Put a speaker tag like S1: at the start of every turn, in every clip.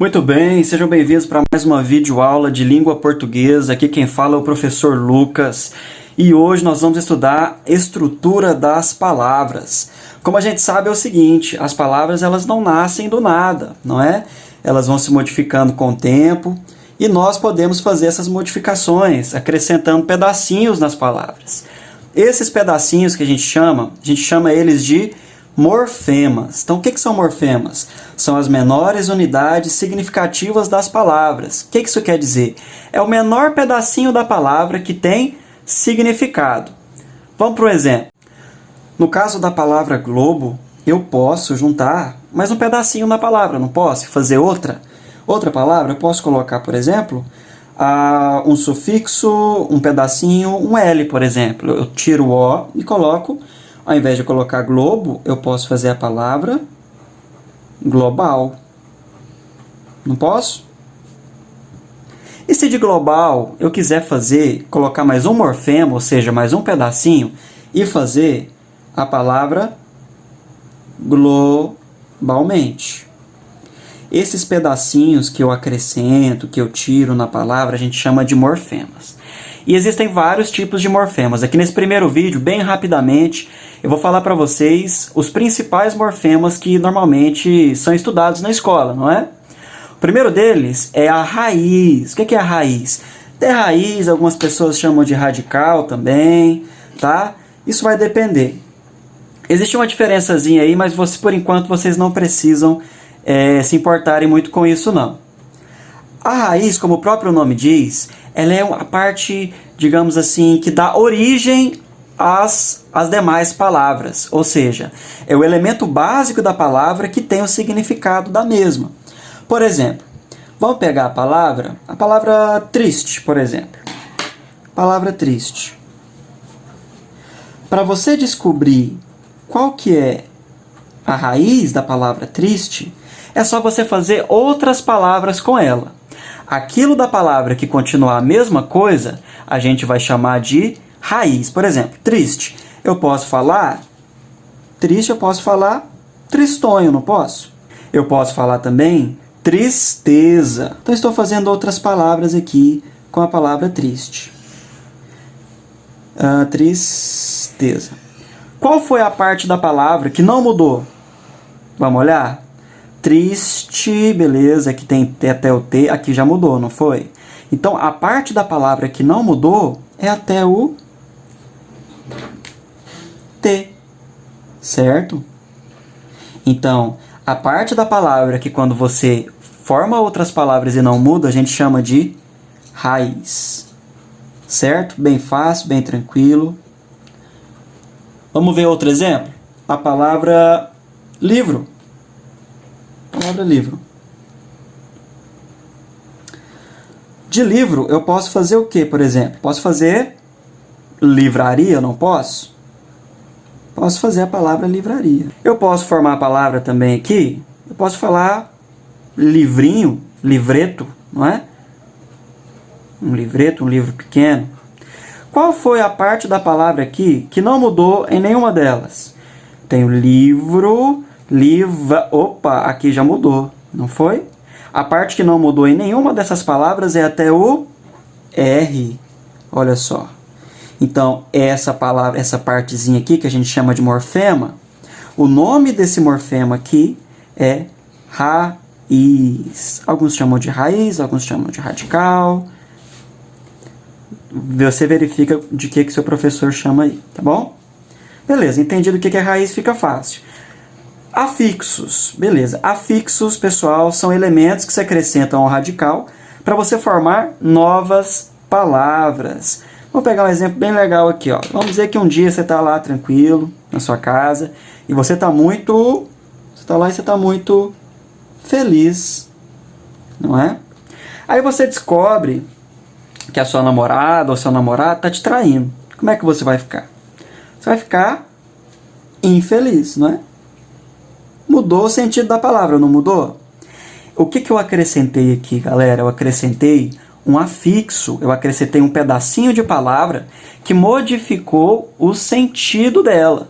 S1: Muito bem, sejam bem-vindos para mais uma videoaula de língua portuguesa. Aqui quem fala é o professor Lucas. E hoje nós vamos estudar estrutura das palavras. Como a gente sabe é o seguinte, as palavras elas não nascem do nada, não é? Elas vão se modificando com o tempo e nós podemos fazer essas modificações, acrescentando pedacinhos nas palavras. Esses pedacinhos que a gente chama eles de morfemas. Então, o que são morfemas? São as menores unidades significativas das palavras. O que isso quer dizer? É o menor pedacinho da palavra que tem significado. Vamos para um exemplo. No caso da palavra globo, eu posso juntar mais um pedacinho na palavra, não posso? Fazer outra palavra, eu posso colocar, por exemplo, um sufixo, um pedacinho, um L, por exemplo. Eu tiro o O e coloco. Ao invés de colocar globo, eu posso fazer a palavra global. Não posso? E se de global eu quiser colocar mais um morfema, ou seja, mais um pedacinho, e fazer a palavra globalmente? Esses pedacinhos que eu acrescento, que eu tiro na palavra, a gente chama de morfemas. E existem vários tipos de morfemas. Aqui nesse primeiro vídeo, bem rapidamente, eu vou falar para vocês os principais morfemas que normalmente são estudados na escola, não é? O primeiro deles é a raiz. O que é a raiz? De raiz, algumas pessoas chamam de radical também, tá? Isso vai depender. Existe uma diferençazinha aí, mas por enquanto vocês não precisam se importarem muito com isso, não. A raiz, como o próprio nome diz, ela é a parte, digamos assim, que dá origem às demais palavras. Ou seja, é o elemento básico da palavra que tem o significado da mesma. Por exemplo, vamos pegar a palavra triste, por exemplo. Palavra triste. Para você descobrir qual que é a raiz da palavra triste, é só você fazer outras palavras com ela. Aquilo da palavra que continuar a mesma coisa, a gente vai chamar de raiz. Por exemplo, triste. Eu posso falar triste, eu posso falar tristonho, não posso? Eu posso falar também tristeza. Então, estou fazendo outras palavras aqui com a palavra triste. Tristeza. Qual foi a parte da palavra que não mudou? Vamos olhar? Triste, beleza, aqui tem até o T, aqui já mudou, não foi? Então, a parte da palavra que não mudou é até o T, certo? Então, a parte da palavra que quando você forma outras palavras e não muda, a gente chama de raiz, certo? Bem fácil, bem tranquilo. Vamos ver outro exemplo? A palavra livro. Palavra livro. De livro, eu posso fazer o que, por exemplo? Posso fazer livraria, não posso? Posso fazer a palavra livraria. Eu posso formar a palavra também aqui. Eu posso falar livrinho, livreto, não é? Um livreto, um livro pequeno. Qual foi a parte da palavra aqui que não mudou em nenhuma delas? Tem o livro... Opa, aqui já mudou, não foi? A parte que não mudou em nenhuma dessas palavras é até o R. Olha só. Então, essa palavra, essa partezinha aqui que a gente chama de morfema, o nome desse morfema aqui é raiz. Alguns chamam de raiz, alguns chamam de radical. Você verifica de que seu professor chama aí, tá bom? Beleza, entendido o que é raiz, fica fácil. Afixos, beleza. Afixos, pessoal, são elementos que se acrescentam ao radical para você formar novas palavras. Vou pegar um exemplo bem legal aqui, ó. Vamos dizer que um dia você está lá tranquilo, na sua casa, e você está muito feliz, não é? Aí você descobre que a sua namorada ou seu namorado está te traindo. Como é que você vai ficar? Você vai ficar infeliz, não é? Mudou o sentido da palavra, não mudou? O que eu acrescentei aqui, galera? Eu acrescentei um afixo, eu acrescentei um pedacinho de palavra que modificou o sentido dela,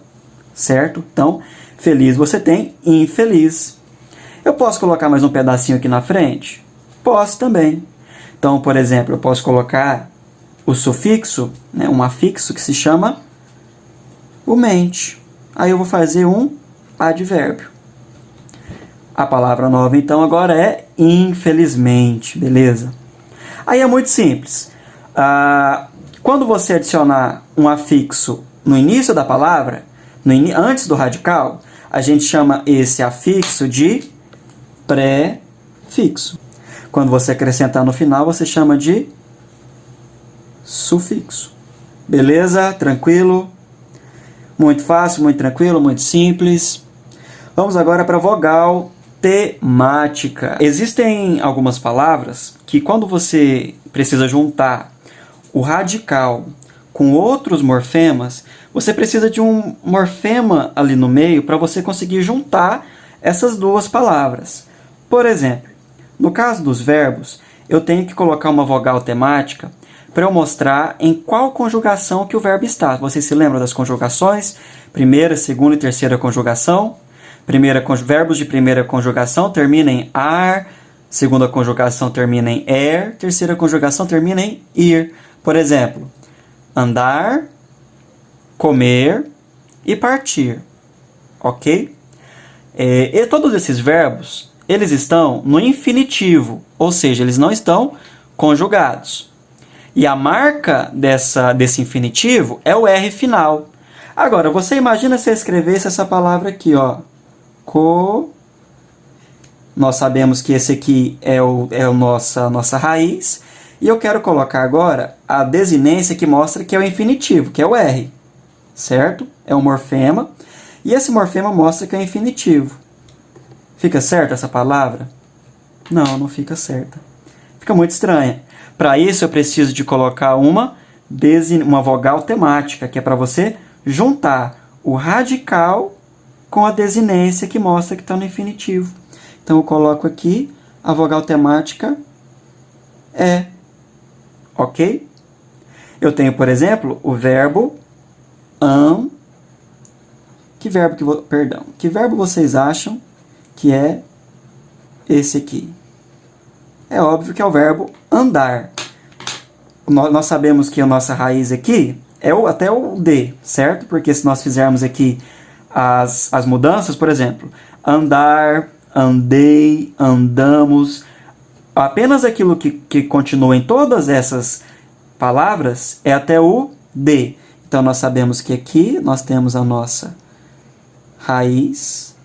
S1: certo? Então, feliz você tem infeliz. Eu posso colocar mais um pedacinho aqui na frente? Posso também. Então, por exemplo, eu posso colocar o sufixo, né, um afixo que se chama o mente. Aí eu vou fazer um advérbio. A palavra nova, então, agora é infelizmente, beleza? Aí é muito simples. Quando você adicionar um afixo no início da palavra, antes do radical, a gente chama esse afixo de prefixo. Quando você acrescentar no final, você chama de sufixo. Beleza? Tranquilo? Muito fácil, muito tranquilo, muito simples. Vamos agora para a vogal temática. Existem algumas palavras que quando você precisa juntar o radical com outros morfemas, você precisa de um morfema ali no meio para você conseguir juntar essas duas palavras. Por exemplo, no caso dos verbos, eu tenho que colocar uma vogal temática para eu mostrar em qual conjugação que o verbo está. Vocês se lembram das conjugações? Primeira, segunda e terceira conjugação. Verbos de primeira conjugação terminam em ar, segunda conjugação termina em er, terceira conjugação termina em ir. Por exemplo, andar, comer e partir. Ok? E todos esses verbos, eles estão no infinitivo, ou seja, eles não estão conjugados. E a marca desse infinitivo é o R final. Agora, você imagina se eu escrevesse essa palavra aqui, ó. Nós sabemos que esse aqui é a nossa raiz. E eu quero colocar agora a desinência que mostra que é o infinitivo, que é o R. Certo? É um morfema. E esse morfema mostra que é infinitivo. Fica certa essa palavra? Não, não fica certa. Fica muito estranha. Para isso eu preciso de colocar uma vogal temática, que é para você juntar o radical com a desinência que mostra que está no infinitivo. Então eu coloco aqui a vogal temática é. Ok? Eu tenho, por exemplo, o verbo Que verbo vocês acham que é esse aqui? É óbvio que é o verbo andar. Nós sabemos que a nossa raiz aqui é até o D, certo? Porque se nós fizermos aqui as mudanças, por exemplo, andar, andei, andamos, apenas aquilo que continua em todas essas palavras é até o D. Então nós sabemos que aqui nós temos a nossa raiz,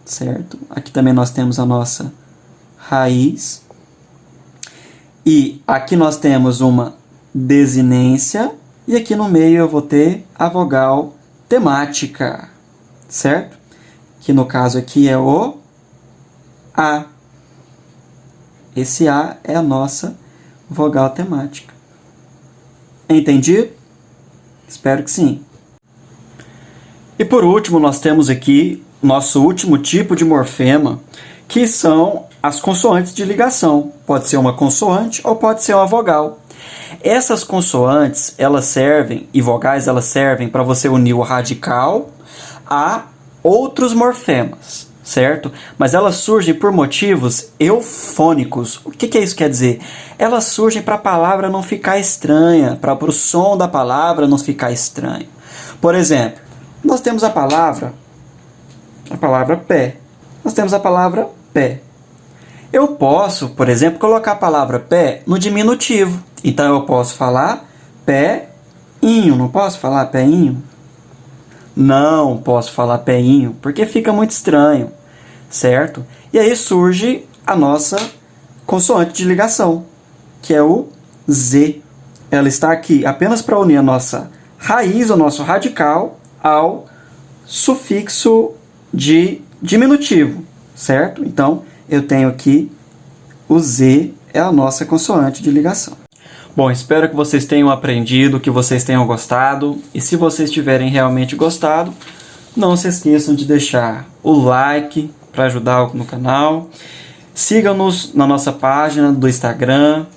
S1: certo? Aqui também nós temos a nossa raiz. E aqui nós temos uma desinência. E aqui no meio eu vou ter a vogal temática, certo? Que no caso aqui é o A. Esse A é a nossa vogal temática. Entendido? Espero que sim. E por último, nós temos aqui nosso último tipo de morfema, que são as consoantes de ligação. Pode ser uma consoante ou pode ser uma vogal. Essas consoantes, elas servem, e vogais, elas servem para você unir o radical a outros morfemas, certo? Mas elas surgem por motivos eufônicos. O que isso quer dizer? Elas surgem para a palavra não ficar estranha, para o som da palavra não ficar estranho. Por exemplo, nós temos a palavra pé. Nós temos a palavra pé. Eu posso, por exemplo, colocar a palavra pé no diminutivo. Então eu posso falar pé-inho. Não posso falar pé-inho? Não posso falar pé-inho, porque fica muito estranho, certo? E aí surge a nossa consoante de ligação, que é o Z. Ela está aqui apenas para unir a nossa raiz, o nosso radical, ao sufixo de diminutivo, certo? Então, eu tenho aqui o Z é a nossa consoante de ligação. Bom, espero que vocês tenham aprendido, que vocês tenham gostado. E se vocês tiverem realmente gostado, não se esqueçam de deixar o like para ajudar no canal. Siga-nos na nossa página do Instagram,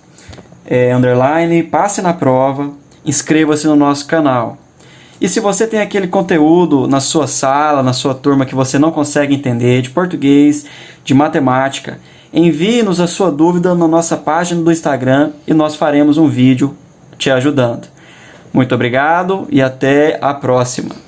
S1: passe na prova, inscreva-se no nosso canal. E se você tem aquele conteúdo na sua sala, na sua turma que você não consegue entender de português, de matemática, envie-nos a sua dúvida na nossa página do Instagram e nós faremos um vídeo te ajudando. Muito obrigado e até a próxima!